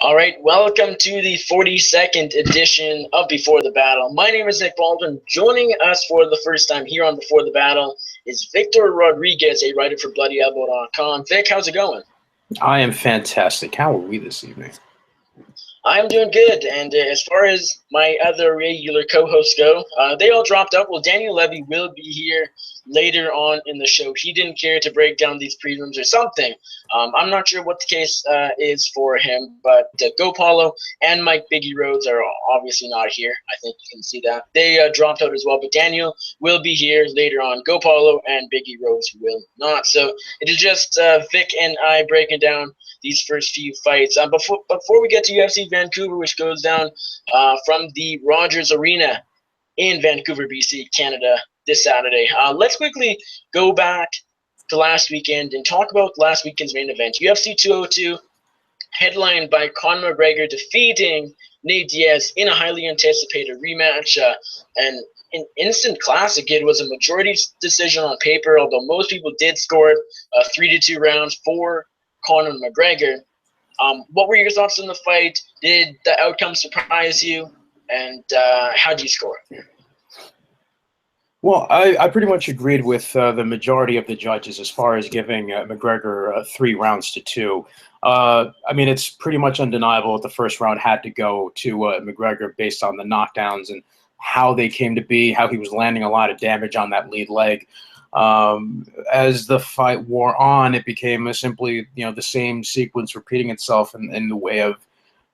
All right, welcome to the 42nd edition of Before the Battle. My name is Nick Baldwin. Joining us for the first time here on Before the Battle is Victor Rodriguez, a writer for BloodyElbow.com. Vic, how's it going? I am fantastic. How are we this evening? I'm doing good, and as far as my other regular co-hosts go, they all dropped out. Well, Daniel Levi will be here later on in the show. He didn't care to break down these prelims or something. I'm not sure what the case is for him, but Go Paulo and Mike Biggie Rhodes are obviously not here. I think you can see that. They dropped out as well, but Daniel will be here later on. Go Paulo and Biggie Rhodes will not. So it is just Vic and I breaking down these first few fights. Before we get to UFC Vancouver, which goes down from the Rogers Arena in Vancouver, BC, Canada, this Saturday, let's quickly go back to last weekend and talk about last weekend's main event. UFC 202, headlined by Conor McGregor defeating Nate Diaz in a highly anticipated rematch. And an instant classic. It was a majority decision on paper, although most people did score it 3-2 rounds for Conor McGregor. What were your thoughts on the fight? Did the outcome surprise you? And how did you score it? Well, I pretty much agreed with the majority of the judges as far as giving McGregor 3 rounds to 2. I mean, it's pretty much undeniable that the first round had to go to McGregor based on the knockdowns and how they came to be, how he was landing a lot of damage on that lead leg. As the fight wore on, it became simply, the same sequence repeating itself in the way of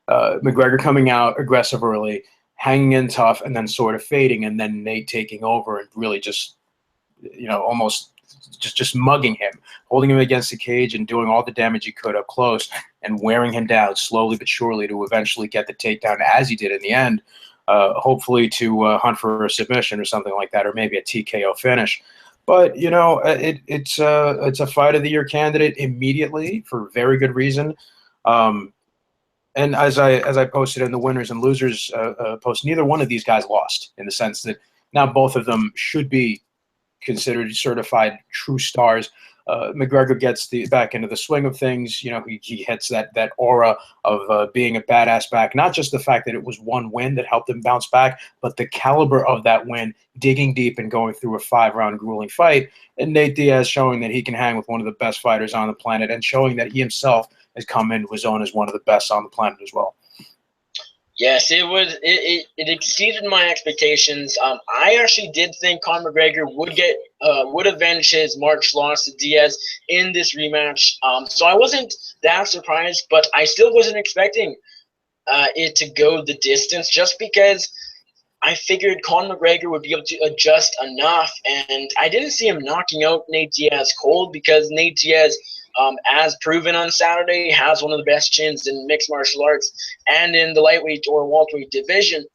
McGregor coming out aggressive early, hanging in tough, and then sort of fading, and then Nate taking over and really just, almost just mugging him, holding him against the cage and doing all the damage he could up close and wearing him down slowly but surely to eventually get the takedown as he did in the end, hopefully to hunt for a submission or something like that, or maybe a TKO finish. But, it's a fight of the year candidate immediately for very good reason. And as I posted in the winners and losers post, neither one of these guys lost, in the sense that now both of them should be considered certified true stars. McGregor gets back into the swing of things. He hits that aura of being a badass back. Not just the fact that it was one win that helped him bounce back, but the caliber of that win, digging deep and going through a 5-round grueling fight. And Nate Diaz showing that he can hang with one of the best fighters on the planet, and showing that he himself has come into his own as one of the best on the planet as well. Yes, it exceeded my expectations. I actually did think Conor McGregor would avenge his March loss to Diaz in this rematch. So I wasn't that surprised, but I still wasn't expecting it to go the distance, just because I figured Conor McGregor would be able to adjust enough, and I didn't see him knocking out Nate Diaz cold, because Nate Diaz, as proven on Saturday, has one of the best chins in mixed martial arts and in the lightweight or welterweight division.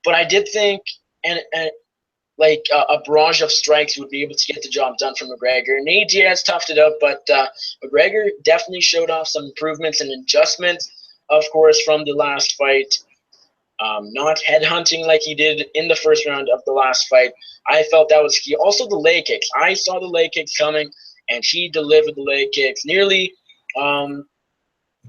But I did think a barrage of strikes would be able to get the job done for McGregor. Nate Diaz toughed it up, but McGregor definitely showed off some improvements and adjustments, of course, from the last fight. Not headhunting like he did in the first round of the last fight. I felt that was key. Also, the leg kicks. I saw the leg kicks coming, and he delivered the leg kicks, nearly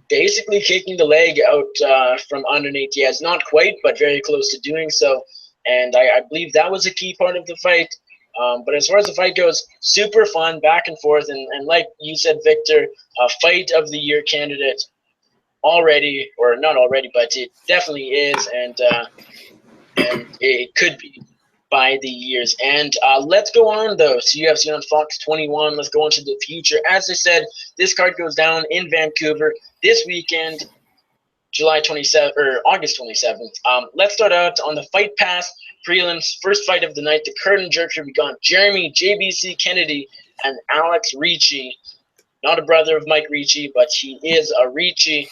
basically kicking the leg out from underneath Diaz. Not quite, but very close to doing so. And I believe that was a key part of the fight. But as far as the fight goes, super fun, back and forth. And like you said, Victor, fight of the year candidate already, or not already, but it definitely is, and it could be by the years. And let's go on, though, to UFC on Fox 21. Let's go on to the future. As I said, this card goes down in Vancouver this weekend, August 27th. Let's start out on the Fight Pass prelims. First fight of the night, the curtain jerker. We got Jeremy JBC Kennedy and Alex Ricci. Not a brother of Mike Ricci, but he is a Ricci.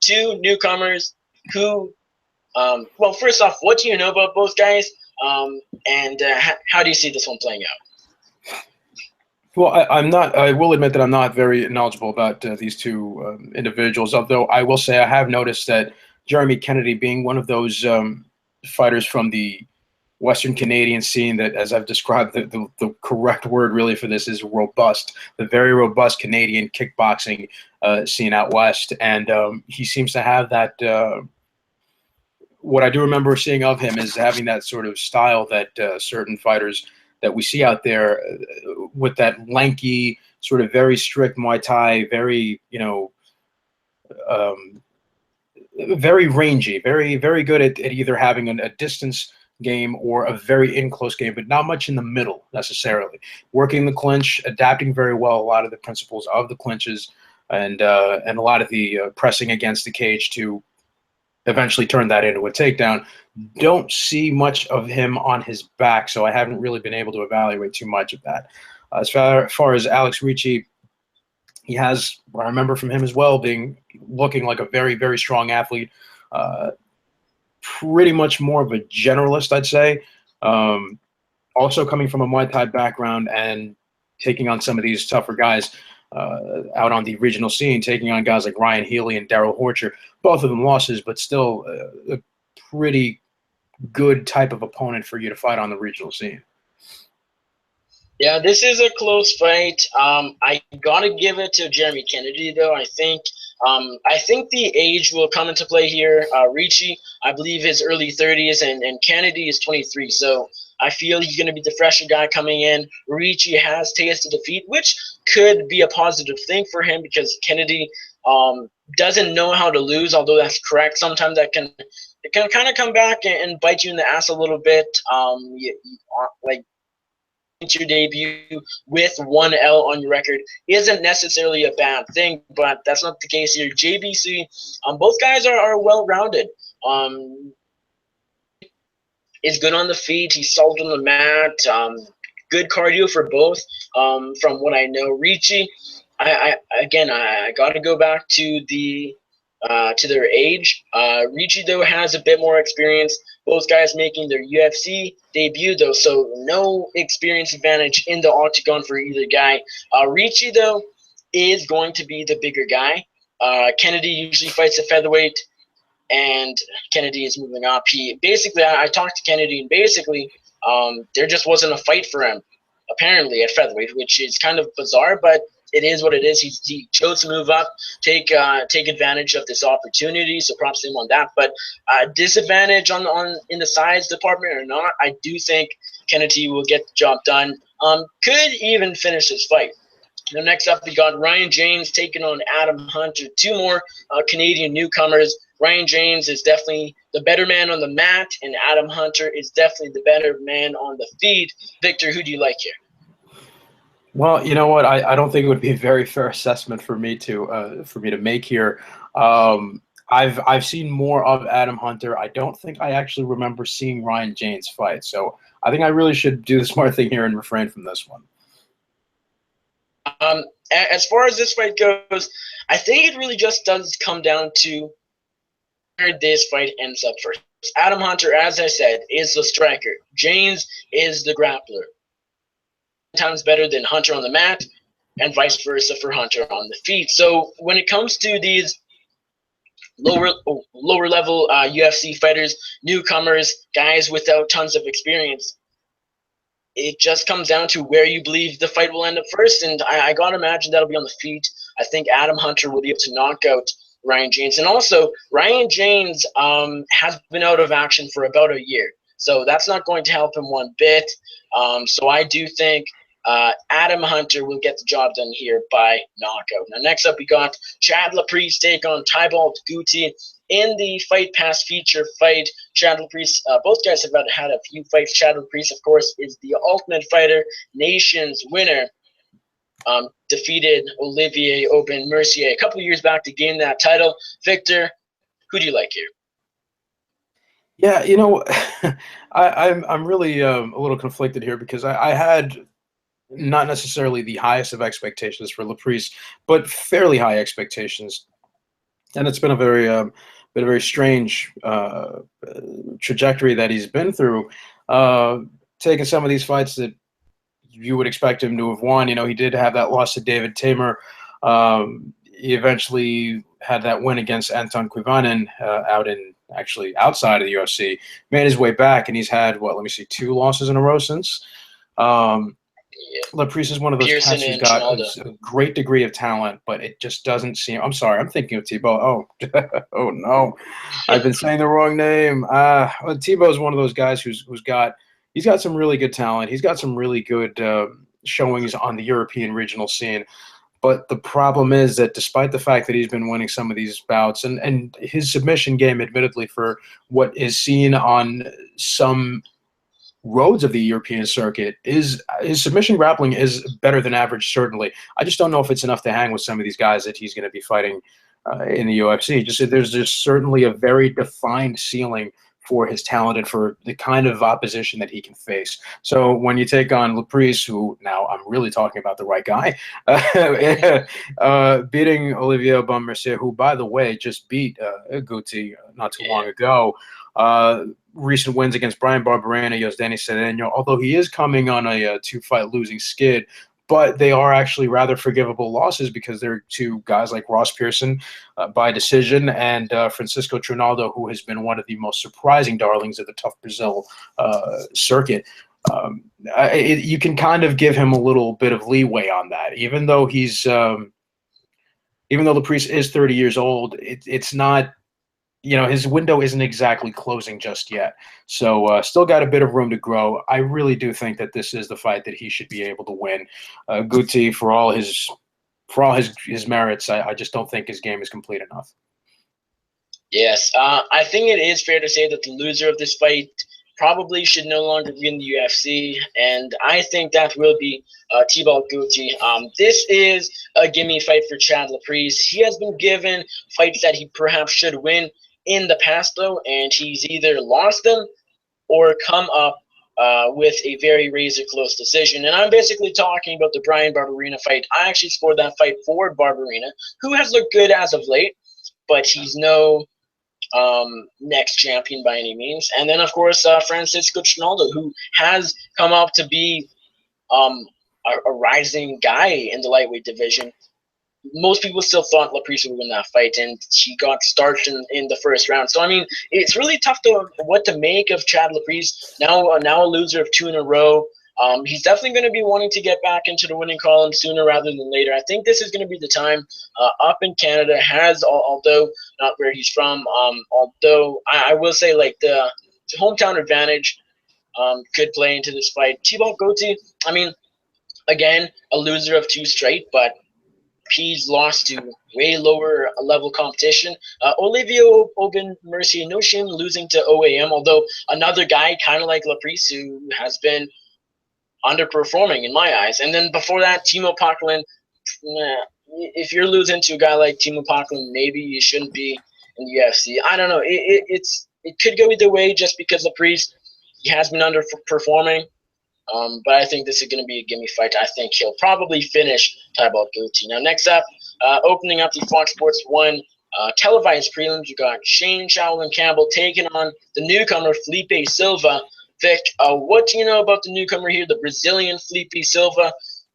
Two newcomers who, well, first off, what do you know about both guys? And how do you see this one playing out? Well, I will admit that I'm not very knowledgeable about these two individuals, although I will say I have noticed that Jeremy Kennedy, being one of those fighters from the Western Canadian scene that, as I've described, the correct word really for this is robust, the very robust Canadian kickboxing scene out west. And he seems to have that. What I do remember seeing of him is having that sort of style that certain fighters that we see out there with that lanky, sort of very strict Muay Thai, very, very rangy, very, very good at either having a distance game or a very in-close game, but not much in the middle necessarily. Working the clinch, adapting very well a lot of the principles of the clinches, and a lot of the pressing against the cage to eventually turn that into a takedown. Don't see much of him on his back, so I haven't really been able to evaluate too much of that. As far as Alex Ricci, he has, what I remember from him as well, looking like a very, very strong athlete. Pretty much more of a generalist, I'd say. Also coming from a Muay Thai background and taking on some of these tougher guys out on the regional scene, taking on guys like Ryan Healy and Daryl Horcher. Both of them losses, but still a pretty good type of opponent for you to fight on the regional scene. Yeah, this is a close fight. I gotta give it to Jeremy Kennedy, though. I think the age will come into play here. Ricci, I believe, is early 30s, and Kennedy is 23. So I feel he's going to be the fresher guy coming in. Ricci has tasted defeat, which could be a positive thing for him because Kennedy doesn't know how to lose, although that's correct. Sometimes it can kind of come back and bite you in the ass a little bit. Like your debut with 1 L on your record isn't necessarily a bad thing, but that's not the case here. JBC, both guys are well-rounded. Is good on the feet. He's solid on the mat. Good cardio for both. From what I know, Ricci, I got to go back to their age. Ricci, though, has a bit more experience. Both guys making their UFC debut, though, so no experience advantage in the octagon for either guy. Ricci, though, is going to be the bigger guy. Kennedy usually fights at featherweight, and Kennedy is moving up. I talked to Kennedy, and basically there just wasn't a fight for him, apparently, at featherweight, which is kind of bizarre, but it is what it is. He chose to move up, take advantage of this opportunity. So props to him on that. But disadvantage on in the size department or not, I do think Kennedy will get the job done. Could even finish this fight. Now, next up, we got Ryan James taking on Adam Hunter. Two more Canadian newcomers. Ryan James is definitely the better man on the mat, and Adam Hunter is definitely the better man on the feet. Victor, who do you like here? Well, you know what? I don't think it would be a very fair assessment for me to make here. I've seen more of Adam Hunter. I don't think I actually remember seeing Ryan James fight. So I think I really should do the smart thing here and refrain from this one. As far as this fight goes, I think it really just does come down to where this fight ends up first. Adam Hunter, as I said, is the striker. James is the grappler. Times better than Hunter on the mat, and vice versa for Hunter on the feet. So when it comes to these lower level UFC fighters, newcomers, guys without tons of experience, it just comes down to where you believe the fight will end up first, and I gotta imagine that'll be on the feet. I think Adam Hunter will be able to knock out Ryan James, and also Ryan James has been out of action for about a year, so that's not going to help him one bit. So I do think Adam Hunter will get the job done here by knockout. Now, next up, we got Chad Laprise take on Tybalt Guti in the Fight Pass feature fight. Chad Laprise, both guys have had a few fights. Chad Laprise, of course, is the Ultimate Fighter Nations winner. Defeated Olivier Aubin-Mercier a couple years back to gain that title. Victor, who do you like here? Yeah, I'm really a little conflicted here because I had not necessarily the highest of expectations for Laprise, but fairly high expectations, and it's been a very strange trajectory that he's been through. Taking some of these fights that you would expect him to have won. He did have that loss to David Tamer. He eventually had that win against Anton Kuivanen out in actually outside of the UFC, made his way back, and he's had, what, let me see, 2 losses in a row since. Yeah. Laprise is one of those Pearson cats who's and got Trinaldo. a great degree of talent, but it just doesn't seem. I'm sorry, I'm thinking of Tebow. Oh, oh no, I've been saying the wrong name. Tebow is one of those guys who's got he's got some really good talent. He's got some really good showings on the European regional scene. But the problem is that despite the fact that he's been winning some of these bouts, and his submission game, admittedly, for what is seen on some roads of the European circuit, is his submission grappling is better than average, certainly. I just don't know if it's enough to hang with some of these guys that he's going to be fighting in the UFC. There's just certainly a very defined ceiling for his talent and for the kind of opposition that he can face. So when you take on Laprise, who now I'm really talking about the right guy, beating Olivier Aubin-Mercier, who, by the way, just beat Guti not too long ago. Recent wins against Brian Barberena, Yosdani Cedeno, although he is coming on a 2-fight losing skid, but they are actually rather forgivable losses because they're to guys like Ross Pearson by decision and Francisco Trinaldo, who has been one of the most surprising darlings of the Tough Brazil circuit. You can kind of give him a little bit of leeway on that, even though even though Laprise is 30 years old, it's not. His window isn't exactly closing just yet. So still got a bit of room to grow. I really do think that this is the fight that he should be able to win. Guti, for all his merits, I just don't think his game is complete enough. Yes, I think it is fair to say that the loser of this fight probably should no longer be in the UFC, and I think that will be Thibault Guti. This is a gimme fight for Chad Laprise. He has been given fights that he perhaps should win in the past, though, and he's either lost them or come up with a very razor-close decision. And I'm basically talking about the Brian Barberena fight. I actually scored that fight for Barberena, who has looked good as of late, but he's no next champion by any means. And then, of course, Francisco Trinaldo, who has come up to be a rising guy in the lightweight division. Most people still thought Laprise would win that fight, and she got starched in the first round. So, I mean, it's really tough what to make of Chad Laprise. Now a loser of 2 in a row. He's definitely going to be wanting to get back into the winning column sooner rather than later. I think this is going to be the time. Up in Canada, although not where he's from, although I will say, like, the hometown advantage could play into this fight. Thibault Guti, I mean, again, a loser of 2 straight, but he's lost to way lower level competition. Olivier Aubin-Mercier, no shame losing to OAM, although another guy kind of like Laprise who has been underperforming in my eyes. And then before that, Timo Packlin. If you're losing to a guy like Timo Packlin, maybe you shouldn't be in the UFC. I don't know. It could go either way just because Laprise, he has been underperforming. But I think this is going to be a gimme fight. I think he'll probably finish Thibault Guti. Now, next up, opening up the Fox Sports 1 televised prelims, you got Shane Shaolin Campbell taking on the newcomer Felipe Silva. Vic, what do you know about the newcomer here, the Brazilian Felipe Silva,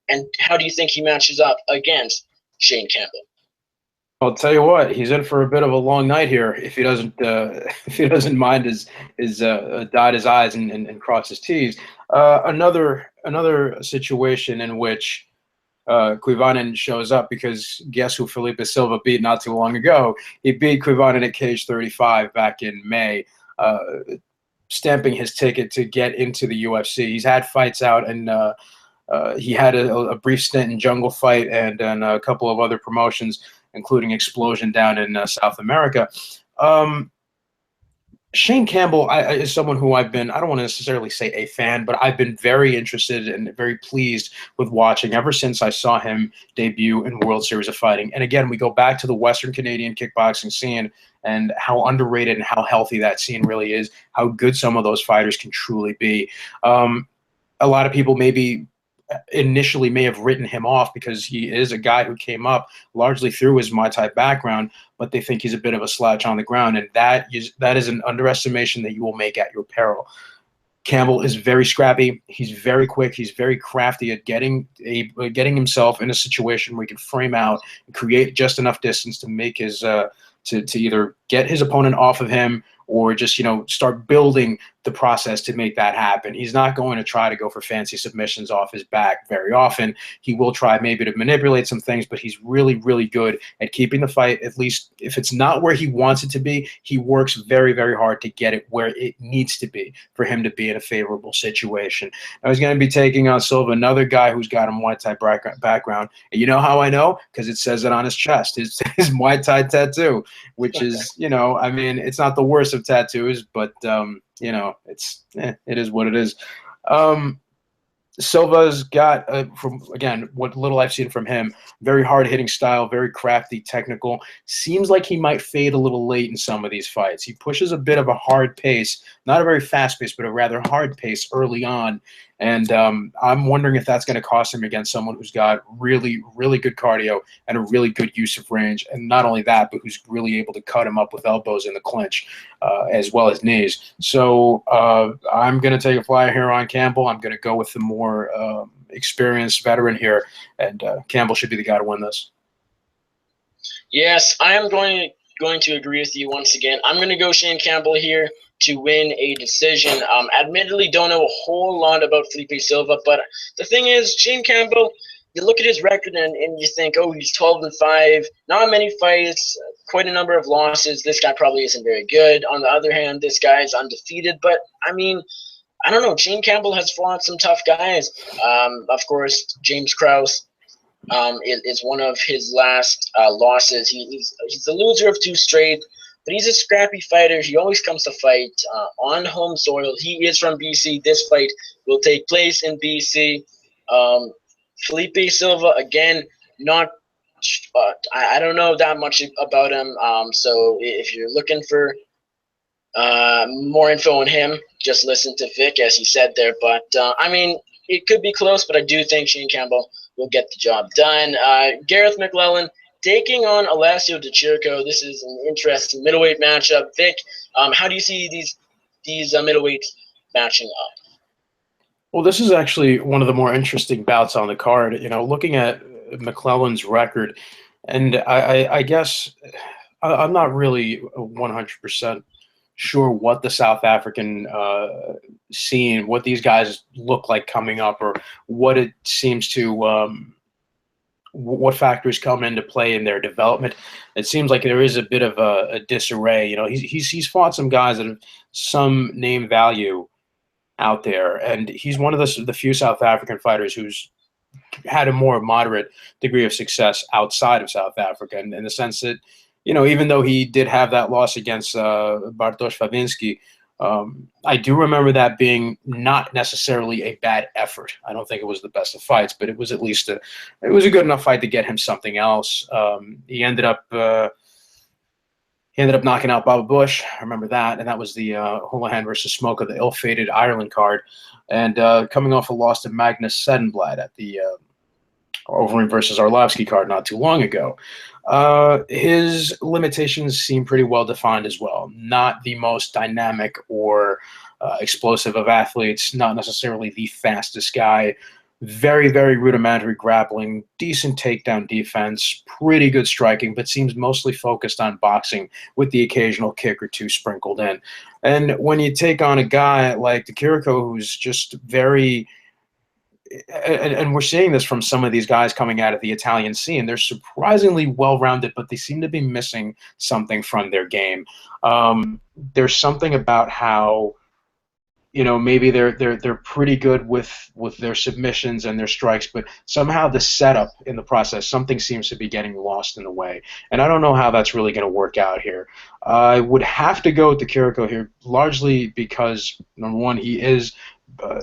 and how do you think he matches up against Shane Campbell? I'll tell you what, he's in for a bit of a long night here if he doesn't mind his dot his I's and cross his T's. Another situation in which Kuivanen shows up, because guess who Felipe Silva beat not too long ago? He beat Kuivanen at Cage 35 back in May, stamping his ticket to get into the UFC. He's had fights out, and he had a brief stint in Jungle Fight and a couple of other promotions, including Explosion down in South America. Shane Campbell is someone who I don't want to necessarily say a fan, but I've been very interested and very pleased with watching ever since I saw him debut in World Series of Fighting. And again, we go back to the Western Canadian kickboxing scene and how underrated and how healthy that scene really is, how good some of those fighters can truly be. A lot of people maybe initially may have written him off because he is a guy who came up largely through his Muay Thai background, but they think he's a bit of a slouch on the ground, and that is an underestimation that you will make at your peril. Campbell is very scrappy. He's very quick. He's very crafty at getting himself in a situation where he can frame out and create just enough distance to make his to either get his opponent off of him or just, start building the process to make that happen. He's not going to try to go for fancy submissions off his back very often. He will try maybe to manipulate some things, but he's really, really good at keeping the fight, at least if it's not where he wants it to be, he works very, very hard to get it where it needs to be for him to be in a favorable situation. Now he's going to be taking on Silva, another guy who's got a Muay Thai background. And you know how I know? Because it says it on his chest, his Muay Thai tattoo, which is, it's not the worst of tattoos, but it is what it is. Silva's got, from again, what little I've seen from him, very hard-hitting style, very crafty, technical. Seems like he might fade a little late in some of these fights. He pushes a bit of a hard pace, not a very fast pace, but a rather hard pace early on. And I'm wondering if that's going to cost him against someone who's got really, really good cardio and a really good use of range. And not only that, but who's really able to cut him up with elbows in the clinch as well as knees. So I'm going to take a flyer here on Campbell. I'm going to go with the more experienced veteran here. And Campbell should be the guy to win this. Yes, I am going to agree with you once again. I'm going to go Shane Campbell here to win a decision. Admittedly, don't know a whole lot about Felipe Silva, but the thing is, Shane Campbell, you look at his record and you think, oh, he's 12-5, not many fights, quite a number of losses. This guy probably isn't very good. On the other hand, this guy is undefeated, but I don't know. Shane Campbell has fought some tough guys. Of course, James Krause is one of his last losses. He's the loser of 2 straight. But he's a scrappy fighter. He always comes to fight on home soil. He is from BC. This fight will take place in BC. Felipe Silva, again, not I don't know that much about him. So if you're looking for more info on him, just listen to Vic, as he said there. But, it could be close, but I do think Shane Campbell will get the job done. Gareth McLellan taking on Alessio Di Chirico. This is an interesting middleweight matchup. Vic, how do you see these middleweights matching up? Well, this is actually one of the more interesting bouts on the card. Looking at McClellan's record, and I guess I'm not really 100% sure what the South African scene, what these guys look like coming up, or what it seems to what factors come into play in their development. It seems like there is a bit of a disarray. He's fought some guys that have some name value out there, and he's one of the few South African fighters who's had a more moderate degree of success outside of South Africa, in the sense that, even though he did have that loss against Bartosz Fabiński, I do remember that being not necessarily a bad effort. I don't think it was the best of fights, but it was at least a good enough fight to get him something else. He ended up knocking out Baba Bush. I remember that, and that was the Houlihan versus Smoke of the ill-fated Ireland card, and coming off a loss to Magnus Sedenblad at the Overeem versus Arlovsky card not too long ago. His limitations seem pretty well defined as well. Not the most dynamic or explosive of athletes, not necessarily the fastest guy. Very, very rudimentary grappling, decent takedown defense, pretty good striking, but seems mostly focused on boxing with the occasional kick or two sprinkled in. And when you take on a guy like Di Chirico, who's just very... And we're seeing this from some of these guys coming out of the Italian scene. They're surprisingly well-rounded, but they seem to be missing something from their game. There's something about how, maybe they're pretty good with their submissions and their strikes, but somehow the setup in the process, something seems to be getting lost in the way. And I don't know how that's really going to work out here. I would have to go with Di Chirico here, largely because, number one, he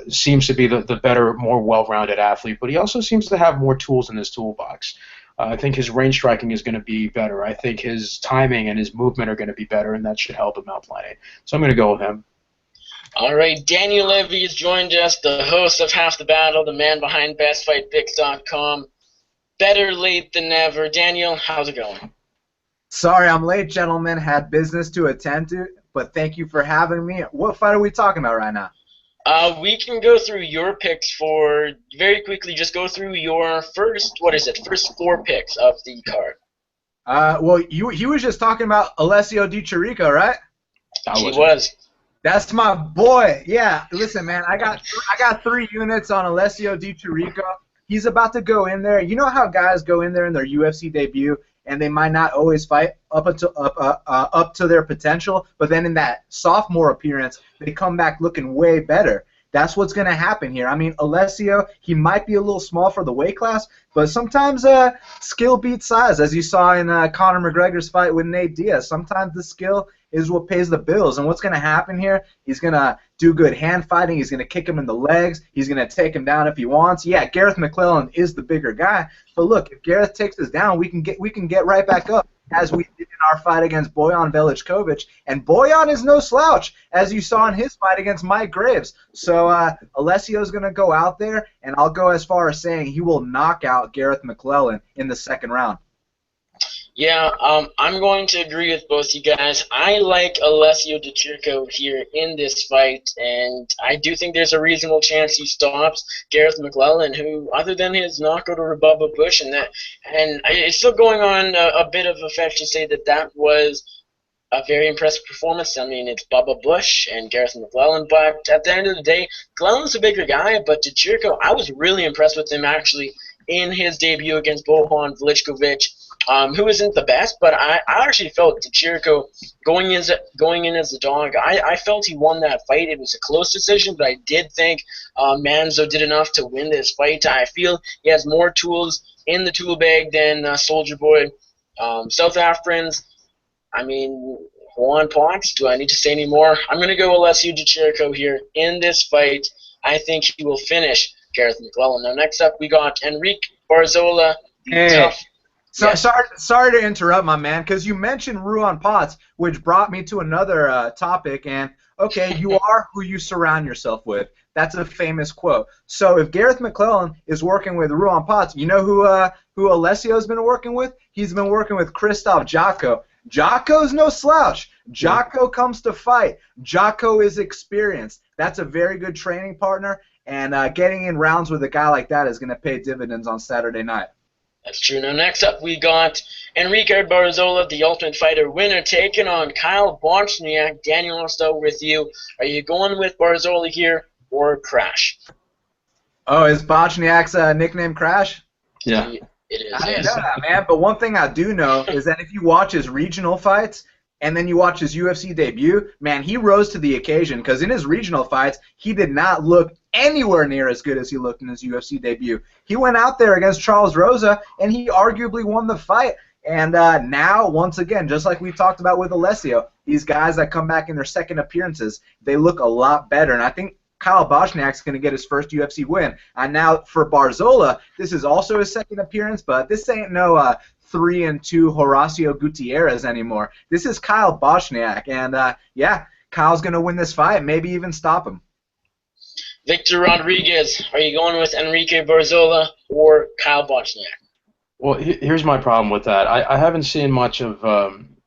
seems to be the better, more well-rounded athlete, but he also seems to have more tools in his toolbox. I think his range striking is going to be better. I think his timing and his movement are going to be better, and that should help him out plenty. So I'm going to go with him. All right, Daniel Levi has joined us, the host of Half the Battle, the man behind BestFightPicks.com. Better late than never. Daniel, how's it going? Sorry I'm late, gentlemen. Had business to attend to, but thank you for having me. What fight are we talking about right now? We can go through your picks for, very quickly, just go through your first 4 picks of the card. Well, you was just talking about Alessio Di Chirico, right? He was. That's my boy. Yeah, listen, man. I got 3 units on Alessio Di Chirico. He's about to go in there. You know how guys go in there in their UFC debut and they might not always fight up to their potential, but then in that sophomore appearance, they come back looking way better. That's what's going to happen here. I mean, Alessio, he might be a little small for the weight class, but sometimes skill beats size, as you saw in Conor McGregor's fight with Nate Diaz. Sometimes the skill is what pays the bills. And what's going to happen here, he's going to do good hand fighting. He's going to kick him in the legs. He's going to take him down if he wants. Yeah, Gareth McClellan is the bigger guy. But look, if Gareth takes us down, we can get right back up, as we did in our fight against Bojan Velichkovic. And Bojan is no slouch, as you saw in his fight against Mike Graves. So Alessio's going to go out there, and I'll go as far as saying he will knock out Gareth McClellan in the second round. Yeah, I'm going to agree with both you guys. I like Alessio Di Chirico here in this fight, and I do think there's a reasonable chance he stops Gareth McClellan, who, other than his knockout over Bubba Bush, and it's still going on a bit of effect to say that was a very impressive performance. I mean, it's Bubba Bush and Gareth McClellan, but at the end of the day, McClellan's a bigger guy, but Di Chirico, I was really impressed with him, actually, in his debut against Bojan Velichkovic. Who isn't the best, but I actually felt Di Chirico going in as a dog. I felt he won that fight. It was a close decision, but I did think Manzo did enough to win this fight. I feel he has more tools in the tool bag than Soldier Boy. South Africans, I mean, Juan Potts, do I need to say any more? I'm going to go Alessio Di Chirico here in this fight. I think he will finish Gareth McClellan. Now, next up, we got Enrique Barzola, tough. So, sorry to interrupt, my man, because you mentioned Ruan Potts, which brought me to another topic. And, okay, you are who you surround yourself with. That's a famous quote. So if Gareth McClellan is working with Ruan Potts, you know who Alessio's been working with? He's been working with Christoph Jocko. Jocko's no slouch. Jocko comes to fight. Jocko is experienced. That's a very good training partner, and getting in rounds with a guy like that is going to pay dividends on Saturday night. That's true. Now, next up, we got Enrique Barzola, the Ultimate Fighter winner, taking on Kyle Bochniak. Daniel, I'll start with you. Are you going with Barzola here or Crash? Oh, is Bochniak's nickname Crash? Yeah. It is. I didn't know that, man. But one thing I do know is that if you watch his regional fights and then you watch his UFC debut, man, he rose to the occasion, because in his regional fights, he did not look anywhere near as good as he looked in his UFC debut. He went out there against Charles Rosa, and he arguably won the fight. And now, once again, just like we talked about with Alessio, these guys that come back in their second appearances, they look a lot better. And I think Kyle Bochniak's going to get his first UFC win. And now for Barzola, this is also his second appearance, but this ain't no 3-2 Horacio Gutierrez anymore. This is Kyle Bochniak, and yeah, Kyle's going to win this fight, maybe even stop him. Victor Rodriguez, are you going with Enrique Barzola or Kyle Bochniak? Well, here's my problem with that. I haven't seen much of.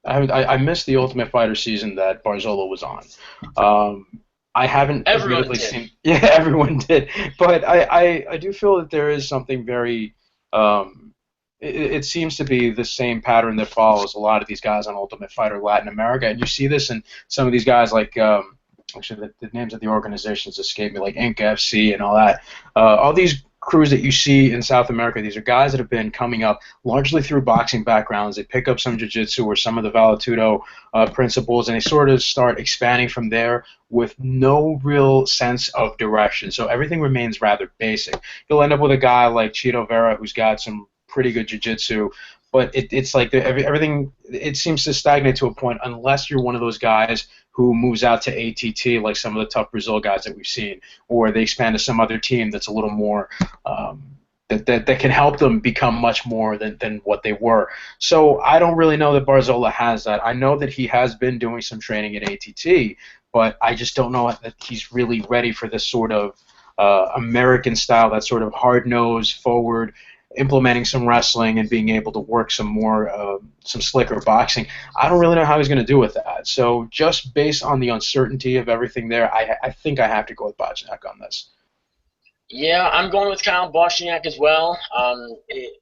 I missed the Ultimate Fighter season that Barzola was on. I haven't Everyone did. seen. Yeah, everyone did. But I do feel that there is something very. It seems to be the same pattern that follows a lot of these guys on Ultimate Fighter Latin America, and you see this in some of these guys like. Actually, the names of the organizations escape me, like Inc. FC and all that. All these crews that you see in South America, these are guys that have been coming up largely through boxing backgrounds. They pick up some jiu-jitsu or some of the Vale Tudo principles, and they sort of start expanding from there with no real sense of direction. So everything remains rather basic. You'll end up with a guy like Chito Vera who's got some pretty good jiu-jitsu, but it's like everything, it seems to stagnate to a point unless you're one of those guys who moves out to ATT like some of the tough Brazil guys that we've seen, or they expand to some other team that's a little more that can help them become much more than what they were. So I don't really know that Barzola has that. I know that he has been doing some training at ATT, but I just don't know that he's really ready for this sort of American style, that sort of hard-nosed, forward, implementing some wrestling and being able to work some more, some slicker boxing. I don't really know how he's going to do with that. So just based on the uncertainty of everything there, I think I have to go with Bochniak on this. Yeah, I'm going with Kyle Bochniak as well.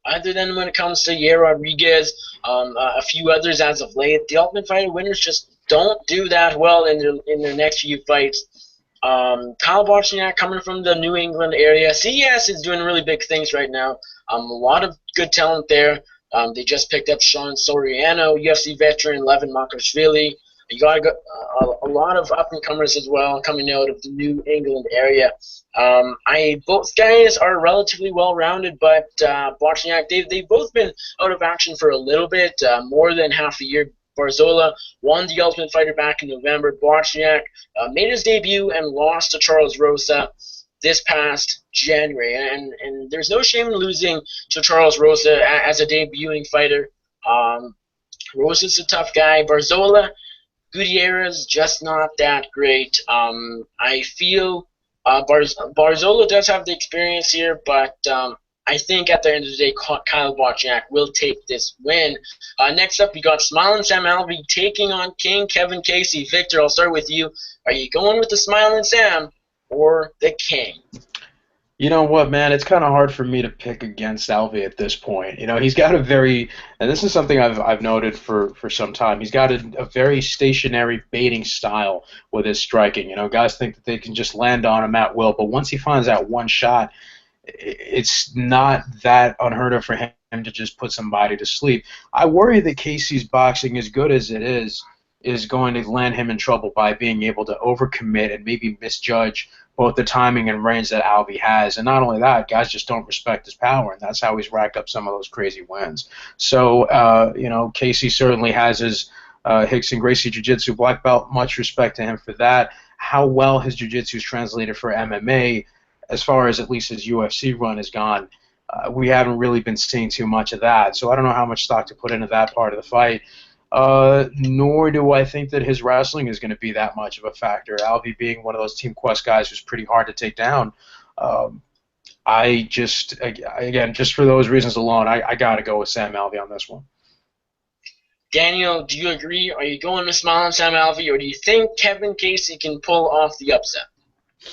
Other than when it comes to Yair Rodriguez, a few others as of late, the Ultimate Fighter winners just don't do that well in their next few fights. Kyle Bochniak coming from the New England area. CES is doing really big things right now. A lot of good talent there. They just picked up Sean Soriano, UFC veteran Levin Makashvili. You got a lot of up and comers as well coming out of the New England area. I both guys are relatively well rounded, but Bochniak they've both been out of action for a little bit, more than half a year. Barzola won the Ultimate Fighter back in November. Bochniak made his debut and lost to Charles Rosa this past January, and there's no shame in losing to Charles Rosa as a debuting fighter. Rosa's a tough guy. Barzola, Gutierrez, just not that great. I feel Barzola does have the experience here, but I think at the end of the day, Kyle Bochniak will take this win. Next up, we got Smiling Sam Alvey taking on King Kevin Casey. Victor, I'll start with you. Are you going with the Smiling Sam or the King? You know what, man? It's kind of hard for me to pick against Alvey at this point. He's got a very, and this is something I've noted for some time. He's got a very stationary baiting style with his striking. Guys think that they can just land on him at will, but once he finds that one shot, it's not that unheard of for him to just put somebody to sleep. I worry that Casey's boxing, as good as it is going to land him in trouble by being able to overcommit and maybe misjudge both the timing and range that Alvey has. And not only that, guys just don't respect his power, and that's how he's racked up some of those crazy wins. So, Casey certainly has his Rickson Gracie Jiu-Jitsu black belt. Much respect to him for that. How well his Jiu-Jitsu is translated for MMA, as far as at least his UFC run has gone, we haven't really been seeing too much of that. So I don't know how much stock to put into that part of the fight. Nor do I think that his wrestling is going to be that much of a factor. Alvey being one of those Team Quest guys who's pretty hard to take down. Again, just for those reasons alone, I got to go with Sam Alvey on this one. Daniel, do you agree? Are you going to Smiling Sam Alvey, or do you think Kevin Casey can pull off the upset?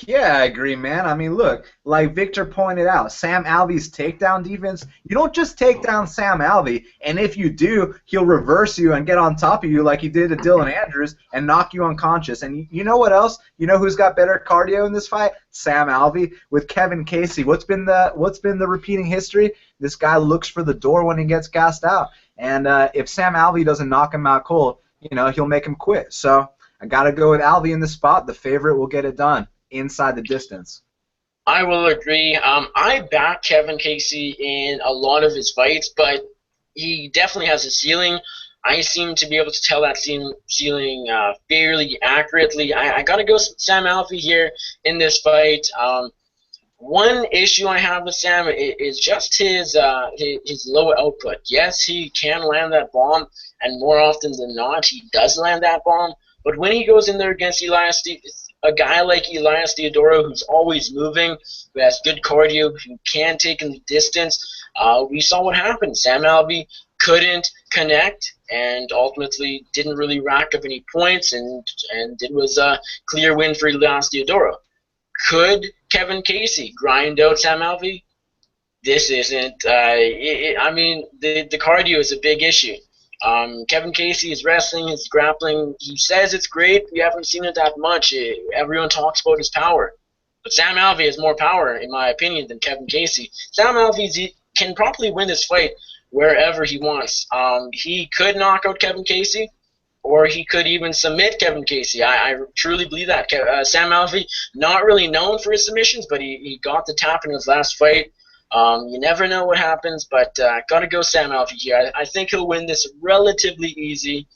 Yeah, I agree, man. I mean, look, like Victor pointed out, Sam Alvey's takedown defense, you don't just take down Sam Alvey, and if you do, he'll reverse you and get on top of you like he did to Dylan Andrews and knock you unconscious. And you know what else? You know who's got better cardio in this fight? Sam Alvey with Kevin Casey. What's been the repeating history? This guy looks for the door when he gets gassed out. And if Sam Alvey doesn't knock him out cold, he'll make him quit. So I got to go with Alvey in the spot. The favorite will get it done inside the distance. I will agree. I back Kevin Casey in a lot of his fights, but he definitely has a ceiling. I seem to be able to tell that ceiling fairly accurately. I got to go Sam Alvey here in this fight. One issue I have with Sam is just his low output. Yes, he can land that bomb, and more often than not, he does land that bomb. But when he goes in there against a guy like Elias Theodoro, who's always moving, who has good cardio, who can take in the distance, we saw what happened. Sam Alvey couldn't connect and ultimately didn't really rack up any points, and it was a clear win for Elias Theodoro. Could Kevin Casey grind out Sam Alvey? This isn't. I mean, the cardio is a big issue. Kevin Casey is wrestling, his grappling. He says it's great. We haven't seen it that much. Everyone talks about his power. But Sam Alvey has more power, in my opinion, than Kevin Casey. Sam Alvey can probably win this fight wherever he wants. He could knock out Kevin Casey, or he could even submit Kevin Casey. I truly believe that. Sam Alvey, not really known for his submissions, but he got the tap in his last fight. You never know what happens, but gotta go Sam Alvey here. I think he'll win this relatively easy.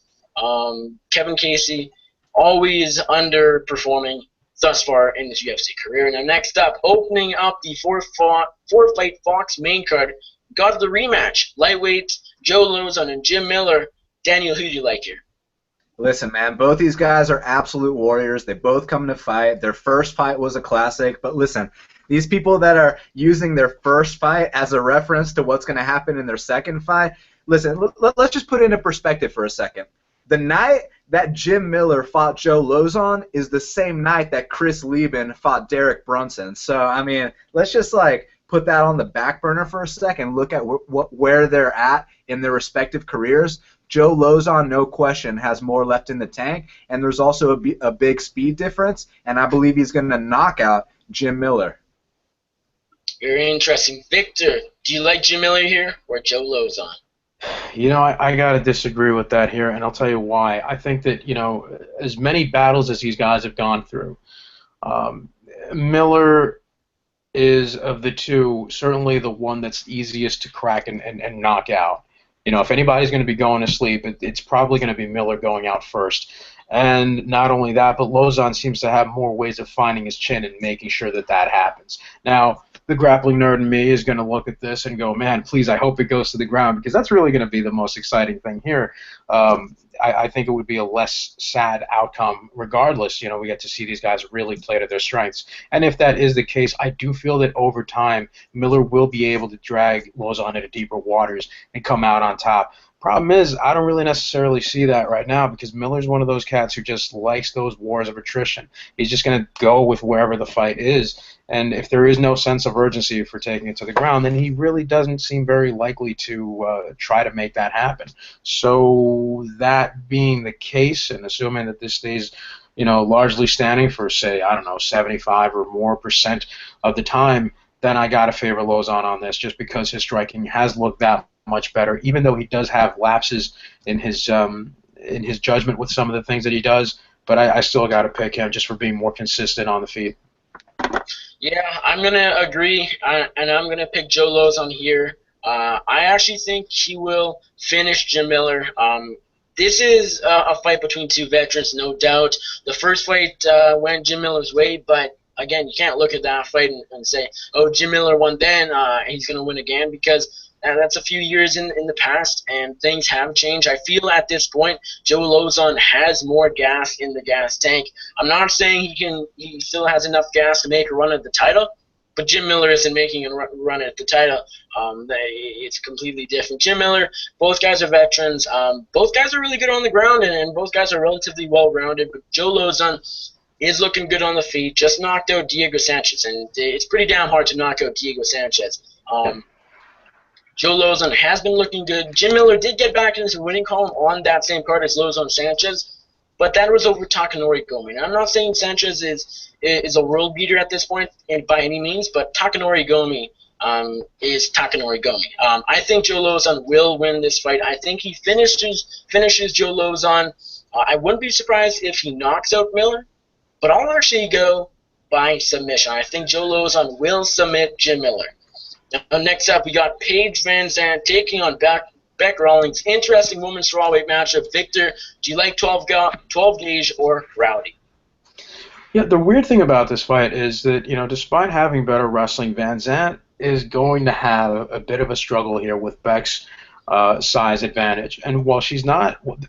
Kevin Casey, always underperforming thus far in his UFC career. Now next up, opening up the four-fight Fox main card, got the rematch. Lightweight, Joe Lozon and Jim Miller. Daniel, who do you like here? Listen, man, both these guys are absolute warriors. They both come to fight. Their first fight was a classic, but listen, these people that are using their first fight as a reference to what's going to happen in their second fight, listen, let's just put it into perspective for a second. the night that Jim Miller fought Joe Lozon is the same night that Chris Lieben fought Derek Brunson. So, I mean, let's just, like, put that on the back burner for a second and look at where they're at in their respective careers. Joe Lozon, no question, has more left in the tank, and there's also a big speed difference, and I believe he's going to knock out Jim Miller. Very interesting. Victor, do you like Jim Miller here or Joe Lozon? You know, I got to disagree with that here, and I'll tell you why. I think that, you know, as many battles as these guys have gone through, Miller is, of the two, certainly the one that's easiest to crack and knock out. You know, if anybody's going to be going to sleep, it's probably going to be Miller going out first. And not only that, but Lozon seems to have more ways of finding his chin and making sure that that happens. Now, the grappling nerd in me is going to look at this and go, man, please, I hope it goes to the ground, because that's really going to be the most exciting thing here. I think it would be a less sad outcome regardless. You know, we get to see these guys really play to their strengths. And if that is the case, I do feel that over time, Miller will be able to drag Lozon into deeper waters and come out on top. Problem is, I don't really necessarily see that right now, because Miller's one of those cats who just likes those wars of attrition. He's just going to go with wherever the fight is. And if there is no sense of urgency for taking it to the ground, then he really doesn't seem very likely to try to make that happen. So that being the case, and assuming that this stays, you know, largely standing for, say, I don't know, 75 or more % of the time, then I got to favor Lozon on this, just because his striking has looked that much better, even though he does have lapses in his judgment with some of the things that he does. But I still got to pick him just for being more consistent on the feet. Yeah, I'm going to agree, and I'm going to pick Joe Lozon here. I actually think he will finish Jim Miller. This is a fight between two veterans, no doubt. The first fight went Jim Miller's way, but again, you can't look at that fight and say, oh, Jim Miller won then, he's going to win again, because that's a few years in the past, and things have changed. I feel at this point Joe Lozon has more gas in the gas tank. I'm not saying he still has enough gas to make a run at the title, but Jim Miller isn't making a run at the title. It's completely different. Jim Miller, both guys are veterans. Both guys are really good on the ground, and both guys are relatively well-rounded. But Joe Lozon is looking good on the feet. Just knocked out Diego Sanchez, and it's pretty damn hard to knock out Diego Sanchez. Joe Lozon has been looking good. Jim Miller did get back into the winning column on that same card as Lozon Sanchez, but that was over Takanori Gomi. Now, I'm not saying Sanchez is a world beater at this point by any means, but Takanori Gomi is Takanori Gomi. I think Joe Lozon will win this fight. I think he finishes Joe Lozon. I wouldn't be surprised if he knocks out Miller, but I'll actually go by submission. I think Joe Lozon will submit Jim Miller. Now, next up, we got Paige VanZant taking on Beck Rawlings. Interesting women's strawweight matchup. Victor, do you like 12 gauge or Rowdy? Yeah, the weird thing about this fight is that, you know, despite having better wrestling, VanZant is going to have a bit of a struggle here with Beck's size advantage. And while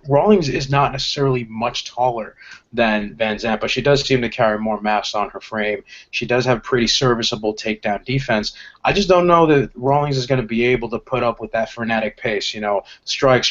Rawlings is not necessarily much taller than VanZant, but she does seem to carry more mass on her frame. She does have pretty serviceable takedown defense. I just don't know that Rawlings is going to be able to put up with that frenetic pace. You know, strike,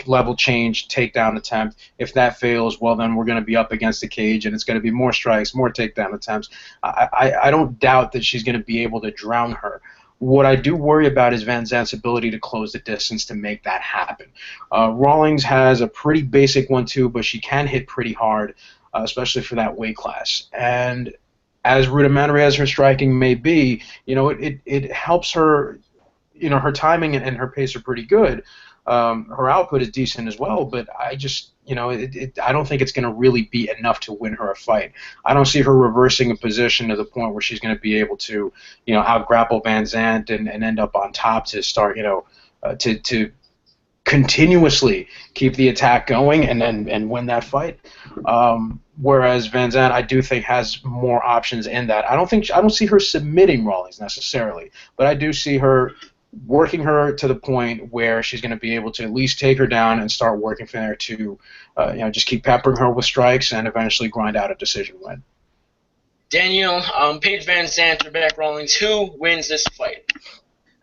level change, takedown attempt. If that fails, well, then we're going to be up against the cage, and it's going to be more strikes, more takedown attempts. I don't doubt that she's going to be able to drown her. What I do worry about is VanZant's ability to close the distance to make that happen. Rawlings has a pretty basic 1-2, but she can hit pretty hard, especially for that weight class. And as rudimentary as her striking may be, you know, it helps her. You know, her timing and her pace are pretty good. Her output is decent as well, but I just, you know, I don't think it's going to really be enough to win her a fight. I don't see her reversing a position to the point where she's going to be able to, you know, out-grapple VanZant and end up on top to start, you know, to continuously keep the attack going and win that fight. Whereas VanZant, I do think, has more options in that. I don't see her submitting Rawlings necessarily, but I do see her working her to the point where she's going to be able to at least take her down and start working from there to, you know, just keep peppering her with strikes and eventually grind out a decision win. Daniel, Paige VanZant or Beck Rawlings, who wins this fight?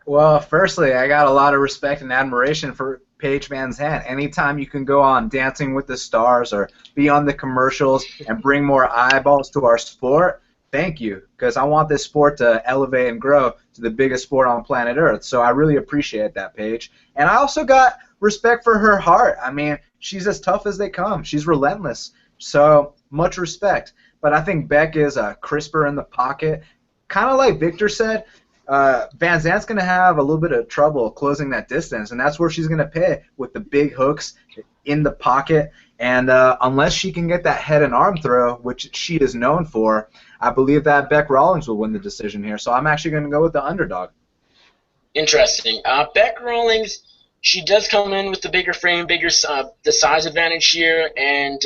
Well, firstly, I got a lot of respect and admiration for Paige Van Zandt. Anytime you can go on Dancing with the Stars or be on the commercials and bring more eyeballs to our sport, thank you, because I want this sport to elevate and grow to the biggest sport on planet Earth. So I really appreciate that, Paige. And I also got respect for her heart. I mean, she's as tough as they come. She's relentless. So much respect. But I think Beck is crisper in the pocket. Kind of like Victor said, Van Zandt's going to have a little bit of trouble closing that distance, and that's where she's going to pay with the big hooks in the pocket. And unless she can get that head and arm throw, which she is known for, I believe that Beck Rawlings will win the decision here. So I'm actually going to go with the underdog. Interesting. Beck Rawlings, she does come in with the bigger frame, the size advantage here, and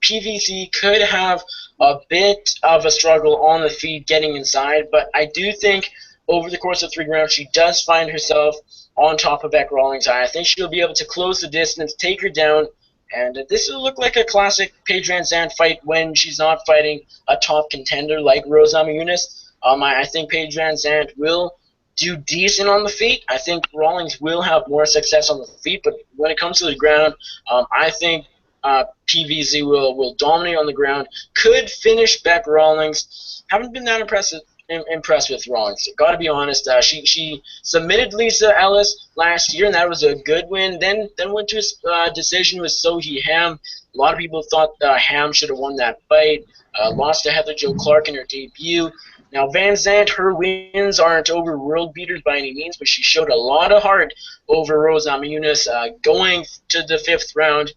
PVC could have a bit of a struggle on the feet getting inside, but I do think over the course of 3 rounds she does find herself on top of Beck Rawlings. I think she'll be able to close the distance, take her down, and this will look like a classic Paige Van Zandt fight when she's not fighting a top contender like Rose Namajunas. I think Paige Van Zandt will do decent on the feet. I think Rawlings will have more success on the feet, but when it comes to the ground, I think PVZ will dominate on the ground. Could finish Beck Rawlings. Haven't been that impressed with Rawlings. Got to be honest. She submitted Lisa Ellis last year, and that was a good win. Then went to a decision with Sohee Ham. A lot of people thought Ham should have won that fight. Lost to Heather Jo Clark in her debut. Now, Van Zandt, her wins aren't over world beaters by any means, but she showed a lot of heart over Rose Namajunas going to the 5th round.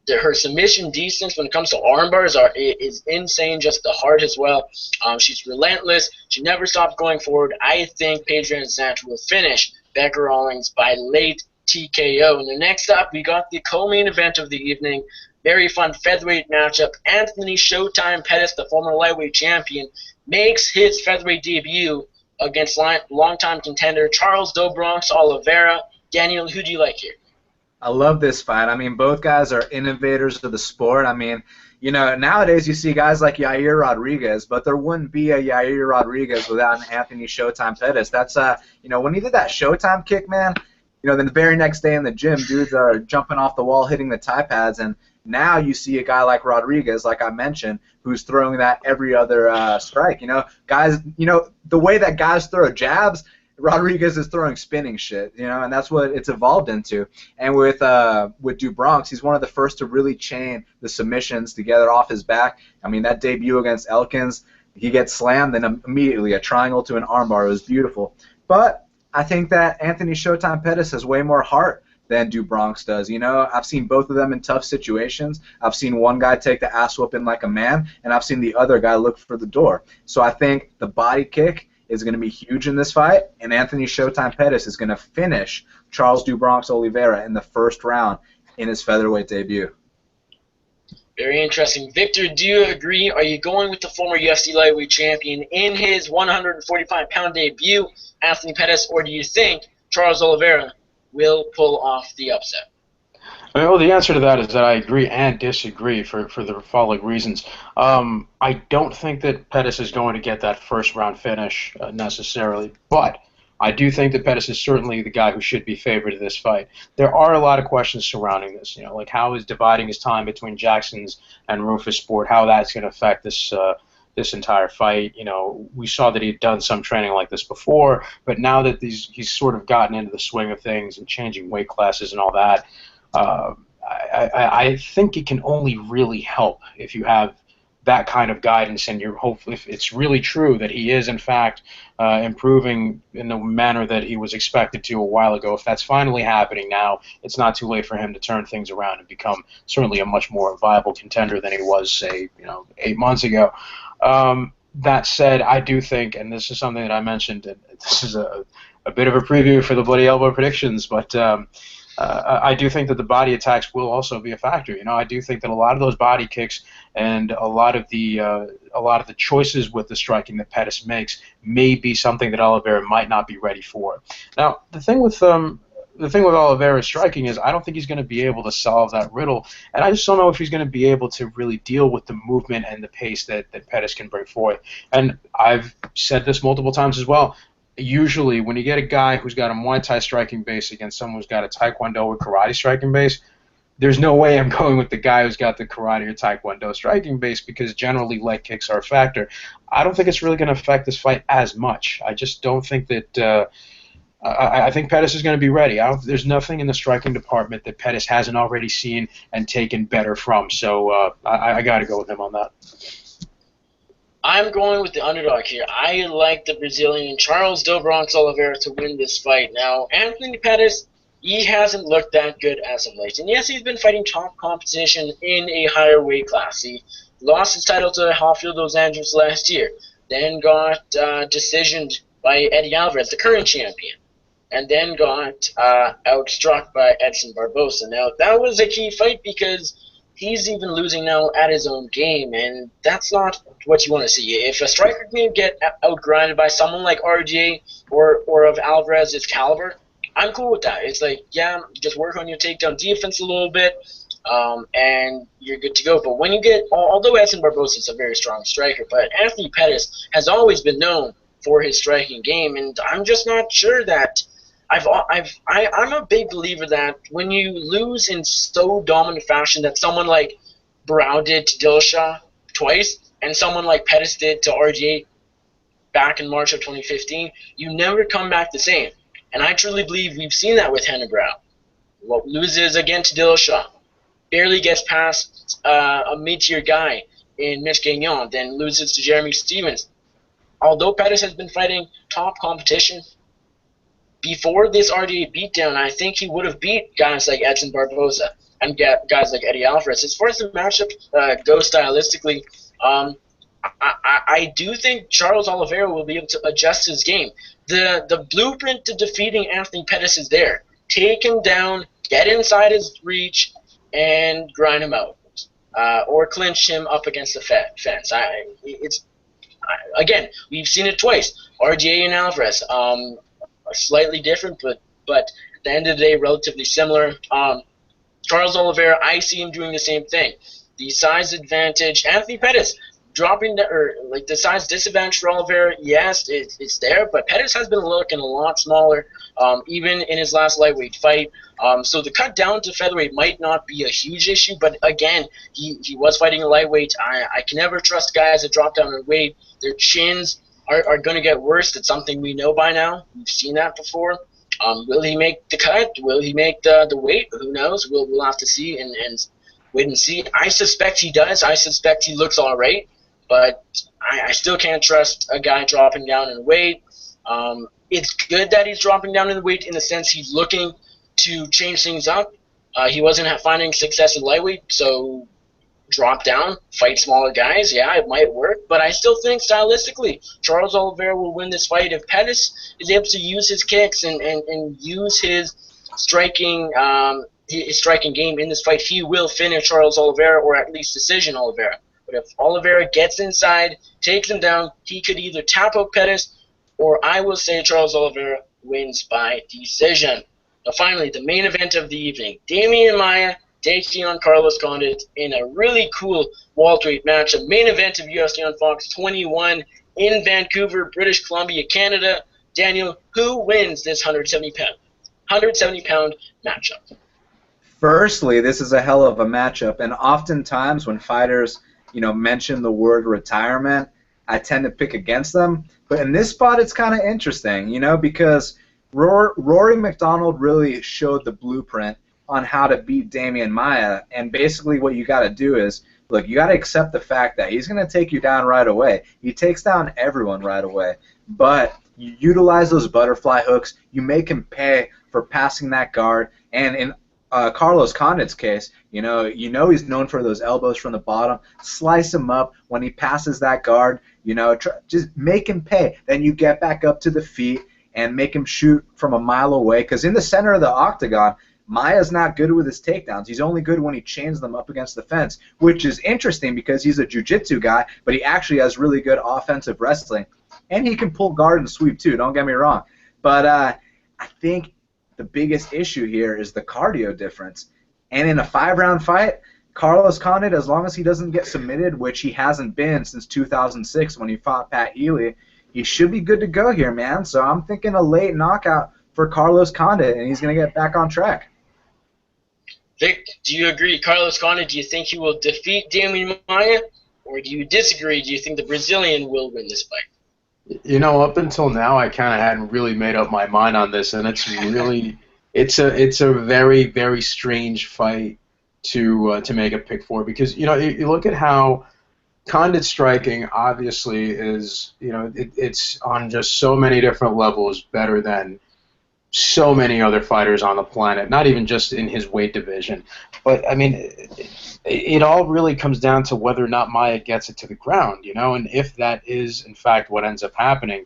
Her submission distance when it comes to arm bars is insane, just the heart as well. She's relentless. She never stops going forward. I think Paige Van Zandt will finish Beck Rawlings by late TKO. And the next up, we got the co-main event of the evening. Very fun featherweight matchup. Anthony Showtime Pettis, the former lightweight champion, makes his featherweight debut against longtime contender Charles Do Bronx Oliveira. Daniel, who do you like here? I love this fight. I mean, both guys are innovators of the sport. I mean, you know, nowadays you see guys like Yair Rodriguez, but there wouldn't be a Yair Rodriguez without an Anthony Showtime Pettis. That's, you know, when he did that Showtime kick, man, you know, then the very next day in the gym, dudes are jumping off the wall, hitting the tie pads, and now you see a guy like Rodriguez, like I mentioned, who's throwing that every other strike. You know, guys, you know, the way that guys throw jabs, Rodriguez is throwing spinning shit, you know, and that's what it's evolved into. And with Do Bronx, he's one of the first to really chain the submissions together off his back. I mean, that debut against Elkins, he gets slammed, then immediately a triangle to an armbar. It was beautiful. But I think that Anthony Showtime Pettis has way more heart than Do Bronx does. You know, I've seen both of them in tough situations. I've seen one guy take the ass whooping like a man, and I've seen the other guy look for the door. So I think the body kick is going to be huge in this fight, and Anthony Showtime Pettis is going to finish Charles Do Bronx Oliveira in the 1st round in his featherweight debut. Very interesting. Victor, do you agree? Are you going with the former UFC lightweight champion in his 145-pound debut, Anthony Pettis, or do you think Charles Oliveira will pull off the upset? Well, the answer to that is that I agree and disagree for the following reasons. I don't think that Pettis is going to get that 1st round finish necessarily, but I do think that Pettis is certainly the guy who should be favored in this fight. There are a lot of questions surrounding this, you know, like how is dividing his time between Jackson's and Rufus Sport, how that's going to affect this entire fight. You know, we saw that he'd done some training like this before, but now that he's sort of gotten into the swing of things and changing weight classes and all that, I think it can only really help if you have that kind of guidance, and you're hopefully, if it's really true that he is in fact improving in the manner that he was expected to a while ago. If that's finally happening now, it's not too late for him to turn things around and become certainly a much more viable contender than he was, say, 8 months ago. That said, I do think, and this is something that I mentioned, and this is a bit of a preview for the Bloody Elbow predictions, but I do think that the body attacks will also be a factor. You know, I do think that a lot of those body kicks and a lot of the choices with the striking that Pettis makes may be something that Oliveira might not be ready for. Now, the thing with Oliveira's striking is I don't think he's going to be able to solve that riddle, and I just don't know if he's going to be able to really deal with the movement and the pace that Pettis can bring forth. And I've said this multiple times as well. usually when you get a guy who's got a Muay Thai striking base against someone who's got a Taekwondo or karate striking base, there's no way I'm going with the guy who's got the karate or Taekwondo striking base because generally leg kicks are a factor. I don't think it's really going to affect this fight as much. I just don't think that I think Pettis is going to be ready. There's nothing in the striking department that Pettis hasn't already seen and taken better from. So I got to go with him on that. I'm going with the underdog here. I like the Brazilian Charles do Bronx Oliveira to win this fight. Now, Anthony Pettis, he hasn't looked that good as of late. And yes, he's been fighting top competition in a higher weight class. He lost his title to Rafael dos Anjos last year, then got decisioned by Eddie Alvarez, the current champion, and then got outstruck by Edson Barbosa. Now, that was a key fight because he's even losing now at his own game, and that's not what you want to see. If a striker can get outgrinded by someone like RJ or of Alvarez's caliber, I'm cool with that. It's like, yeah, just work on your takedown defense a little bit, and you're good to go. But when you get, although Edson Barbosa is a very strong striker, but Anthony Pettis has always been known for his striking game, and I'm just not sure that I'm a big believer that when you lose in so dominant fashion that someone like Brow did to Dillashaw twice and someone like Pettis did to RJ back in March of 2015, you never come back the same. And I truly believe we've seen that with Renan Brow. Loses again to Dillashaw, barely gets past a mid-tier guy in Mitch Gagnon, then loses to Jeremy Stevens. Although Pettis has been fighting top competition, before this RDA beatdown, I think he would have beat guys like Edson Barbosa and guys like Eddie Alvarez. As far as the matchup goes stylistically, I do think Charles Oliveira will be able to adjust his game. The blueprint to defeating Anthony Pettis is there. Take him down, get inside his reach, and grind him out. Or clinch him up against the fence. Again, we've seen it twice. RDA and Alvarez. Are slightly different, but at the end of the day, relatively similar. Charles Oliveira, I see him doing the same thing. The size advantage, Anthony Pettis dropping the size disadvantage for Oliveira. Yes, it's there, but Pettis has been looking a lot smaller, even in his last lightweight fight. So the cut down to featherweight might not be a huge issue, but again, he was fighting a lightweight. I can never trust guys that drop down in weight. Their chins are going to get worse. It's something we know by now. We've seen that before. Will he make the cut? Will he make the weight? Who knows? We'll have to see and wait and see. I suspect he does. I suspect he looks all right, but I still can't trust a guy dropping down in weight. It's good that he's dropping down in weight in the sense he's looking to change things up. He wasn't finding success in lightweight, so drop down, fight smaller guys, yeah, it might work, but I still think stylistically Charles Oliveira will win this fight. If Pettis is able to use his kicks and use his striking game in this fight, he will finish Charles Oliveira, or at least decision Oliveira. But if Oliveira gets inside, takes him down, he could either tap out Pettis, or I will say Charles Oliveira wins by decision. Now finally, the main event of the evening, Damian Maia taking on Carlos Condit in a really cool welterweight match, a main event of UFC on Fox 21 in Vancouver, British Columbia, Canada. Daniel, who wins this 170-pound matchup? Firstly, this is a hell of a matchup, and oftentimes when fighters, mention the word retirement, I tend to pick against them. But in this spot, it's kind of interesting, because Rory McDonald really showed the blueprint on how to beat Damian Maia, and basically what you got to do is, look, you got to accept the fact that he's going to take you down right away. He takes down everyone right away, but you utilize those butterfly hooks, you make him pay for passing that guard, and in Carlos Condit's case, he's known for those elbows from the bottom, slice him up when he passes that guard, just make him pay. Then you get back up to the feet and make him shoot from a mile away, because in the center of the octagon, Maia's not good with his takedowns. He's only good when he chains them up against the fence, which is interesting because he's a jiu-jitsu guy, but he actually has really good offensive wrestling. And he can pull guard and sweep too, don't get me wrong. But I think the biggest issue here is the cardio difference. And in a 5-round fight, Carlos Condit, as long as he doesn't get submitted, which he hasn't been since 2006 when he fought Pat Healy, he should be good to go here, man. So I'm thinking a late knockout for Carlos Condit, and he's going to get back on track. Vic, do you agree? Carlos Condit, do you think he will defeat Damian Maia? Or do you disagree? Do you think the Brazilian will win this fight? You know, up until now, I kind of hadn't really made up my mind on this, and it's really, it's a very, very strange fight to make a pick for, because you know you look at how Condit striking obviously is, you know, it's on just so many different levels better than so many other fighters on the planet, not even just in his weight division. But, I mean, it all really comes down to whether or not Maia gets it to the ground, you know, and if that is, in fact, what ends up happening,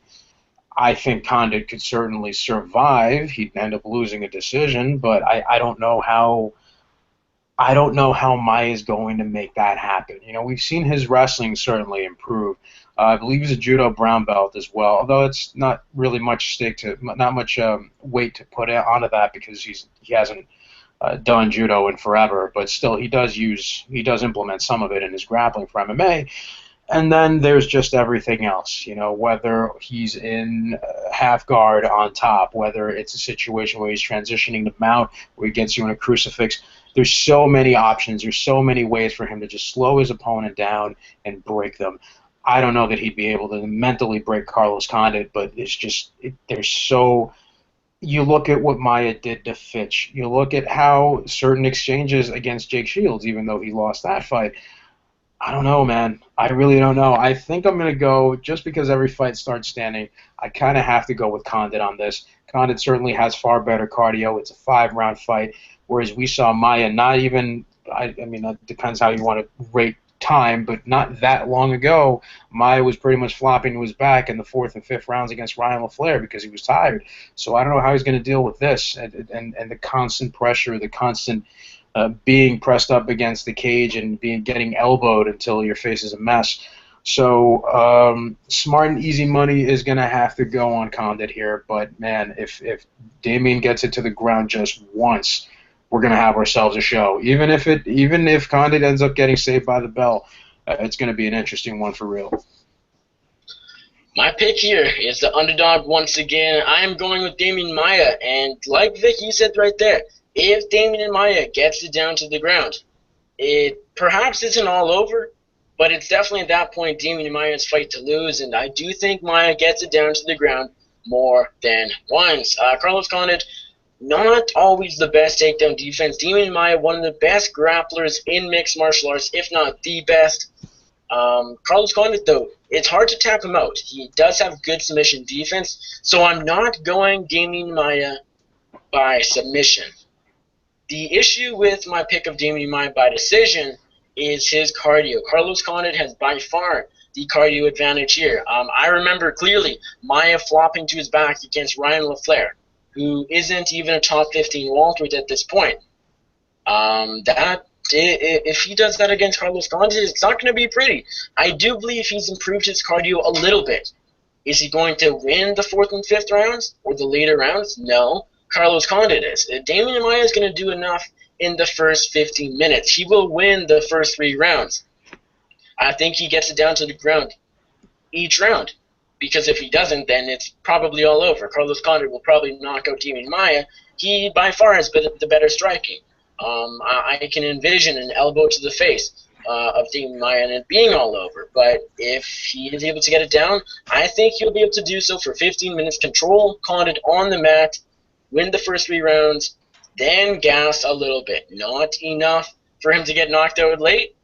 I think Condit could certainly survive. He'd end up losing a decision, but I don't know how Maia is going to make that happen. You know, we've seen his wrestling certainly improve. I believe he's a judo brown belt as well, although it's not really much weight to put onto that because he hasn't done judo in forever. But still, he does implement some of it in his grappling for MMA. And then there's just everything else, you know, whether he's in half guard on top, whether it's a situation where he's transitioning to mount, where he gets you in a crucifix. There's so many options. There's so many ways for him to just slow his opponent down and break them. I don't know that he'd be able to mentally break Carlos Condit, but it's just there's so. You look at what Maia did to Fitch. You look at how certain exchanges against Jake Shields, even though he lost that fight. I don't know, man. I really don't know. I think I'm going to go, just because every fight starts standing, I kind of have to go with Condit on this. Condit certainly has far better cardio. It's a 5-round fight, whereas we saw Maia not even, I mean, it depends how you want to rate time, but not that long ago, Maia was pretty much flopping to his back in the 4th and 5th rounds against Ryan LaFleur because he was tired. So I don't know how he's going to deal with this and the constant pressure, the constant being pressed up against the cage and getting elbowed until your face is a mess. So smart and easy money is going to have to go on Condit here. But, man, if Damian gets it to the ground just once, we're going to have ourselves a show. Even if Condit ends up getting saved by the bell, it's going to be an interesting one for real. My pick here is the underdog once again. I am going with Damian Maia, and like Vic, you said right there, if Damian Maia gets it down to the ground, it perhaps isn't all over, but it's definitely at that point Damian Maia's fight to lose, and I do think Maia gets it down to the ground more than once. Carlos Condit, not always the best takedown defense. Damian Maia, one of the best grapplers in mixed martial arts, if not the best. Carlos Condit, though, it's hard to tap him out. He does have good submission defense, so I'm not going Damian Maia by submission. The issue with my pick of Damian Maia by decision is his cardio. Carlos Condit has by far the cardio advantage here. I remember clearly Maia flopping to his back against Ryan LaFleur, who isn't even a top 15 welterweight at this point. If he does that against Carlos Condit, it's not going to be pretty. I do believe he's improved his cardio a little bit. Is he going to win the 4th and 5th rounds or the later rounds? No. Carlos Condit is. Damian Maia is going to do enough in the first 15 minutes. He will win the first 3 rounds. I think he gets it down to the ground each round, because if he doesn't, then it's probably all over. Carlos Condit will probably knock out Damian Maia. He by far has been the better striking. I can envision an elbow to the face of Damian Maia and it being all over. But if he is able to get it down, I think he'll be able to do so for 15 minutes, control Condit on the mat, win the first 3 rounds, then gas a little bit. Not enough for him to get knocked out late,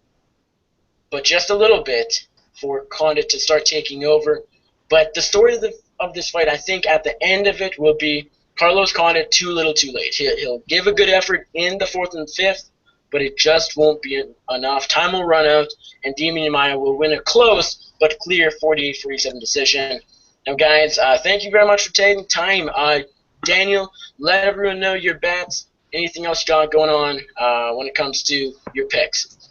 but just a little bit for Condit to start taking over. But the story of this fight, I think at the end of it, will be Carlos Condit too little too late. He'll give a good effort in the 4th and 5th, but it just won't be enough. Time will run out, and Damian Maia will win a close but clear 48-47 decision. Now, guys, thank you very much for taking time. Daniel, let everyone know your bets. Anything else you got going on when it comes to your picks?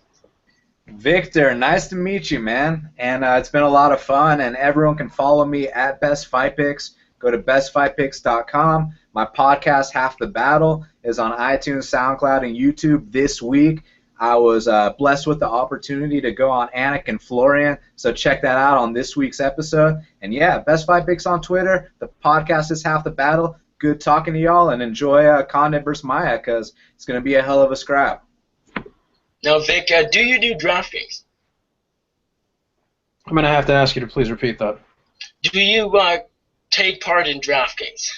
Victor, nice to meet you, man. And it's been a lot of fun, and everyone can follow me at Best Fight Picks. Go to bestfightpicks.com. My podcast, Half the Battle, is on iTunes, SoundCloud, and YouTube this week. I was blessed with the opportunity to go on Anik and Florian, so check that out on this week's episode. And yeah, Best Fight Picks on Twitter. The podcast is half the battle. Good talking to y'all, and enjoy Condit versus Maia, because it's going to be a hell of a scrap. Now, Vic, do you do DraftKings? I'm going to have to ask you to please repeat that. Do you take part in DraftKings?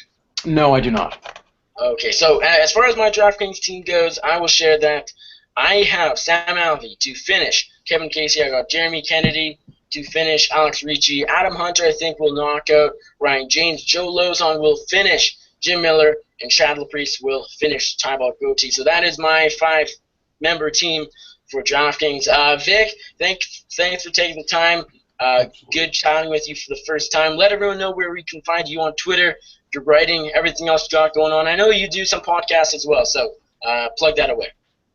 No, I do not. Okay, so as far as my DraftKings team goes, I will share that I have Sam Alvey to finish Kevin Casey. I got Jeremy Kennedy to finish Alex Ricci. Adam Hunter, I think, will knock out Ryan James. Joe Lozon will finish Jim Miller, and Chad LaPriest will finish Tybalt Goatee. So that is my 5-member team for DraftKings. Vic, thanks for taking the time. Good chatting with you for the first time. Let everyone know where we can find you on Twitter, your writing, everything else you got going on. I know you do some podcasts as well, so plug that away.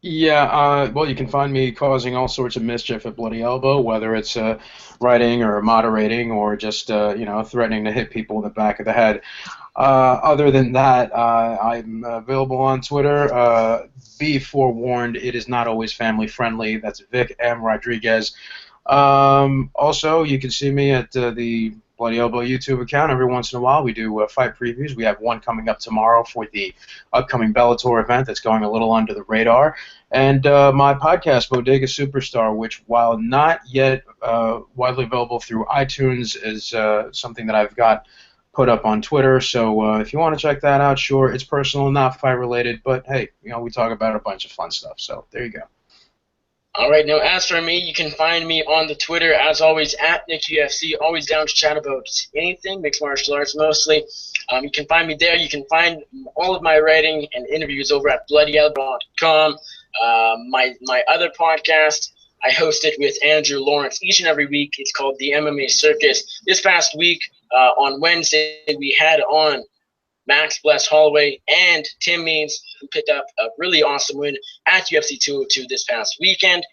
Yeah, well, you can find me causing all sorts of mischief at Bloody Elbow, whether it's writing or moderating or just threatening to hit people in the back of the head. Other than that, I'm available on Twitter. Be forewarned, it is not always family friendly. That's Vic M. Rodriguez. Also, you can see me at the Bloody Elbow YouTube account. Every once in a while, we do fight previews. We have one coming up tomorrow for the upcoming Bellator event that's going a little under the radar. And my podcast, Bodega Superstar, which, while not yet widely available through iTunes, is something that I've got put up on Twitter. So if you want to check that out, sure. It's personal, not fight-related, but hey, we talk about a bunch of fun stuff. So there you go. All right, now as for me, you can find me on the Twitter, as always, at NickUFC, always down to chat about anything, mixed martial arts mostly. You can find me there. You can find all of my writing and interviews over at bloodyelbow.com. My other podcast, I host it with Andrew Lawrence each and every week. It's called The MMA Circus. This past week, on Wednesday, we had on Max Bless Holloway and Tim Means, who picked up a really awesome win at UFC 202 this past weekend.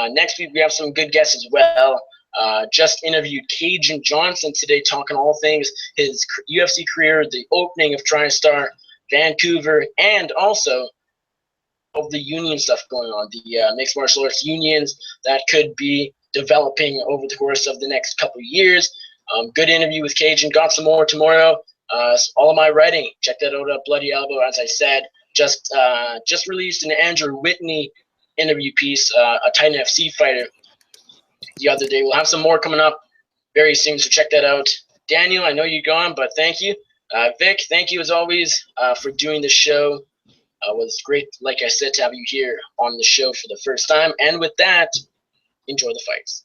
Next week, we have some good guests as well. Just interviewed Cajun Johnson today, talking all things his UFC career, the opening of TriStar Vancouver, and also of the union stuff going on, the mixed martial arts unions that could be developing over the course of the next couple of years. Good interview with Cajun. Got some more tomorrow. All of my writing, check that out at Bloody Elbow. As I said, just released an Andrew Whitney interview piece, a Titan FC fighter, the other day. We'll have some more coming up very soon, so check that out. Daniel, I know you're gone, but thank you. Vic, thank you as always for doing the show. It was great, like I said, to have you here on the show for the first time. And with that, enjoy the fights.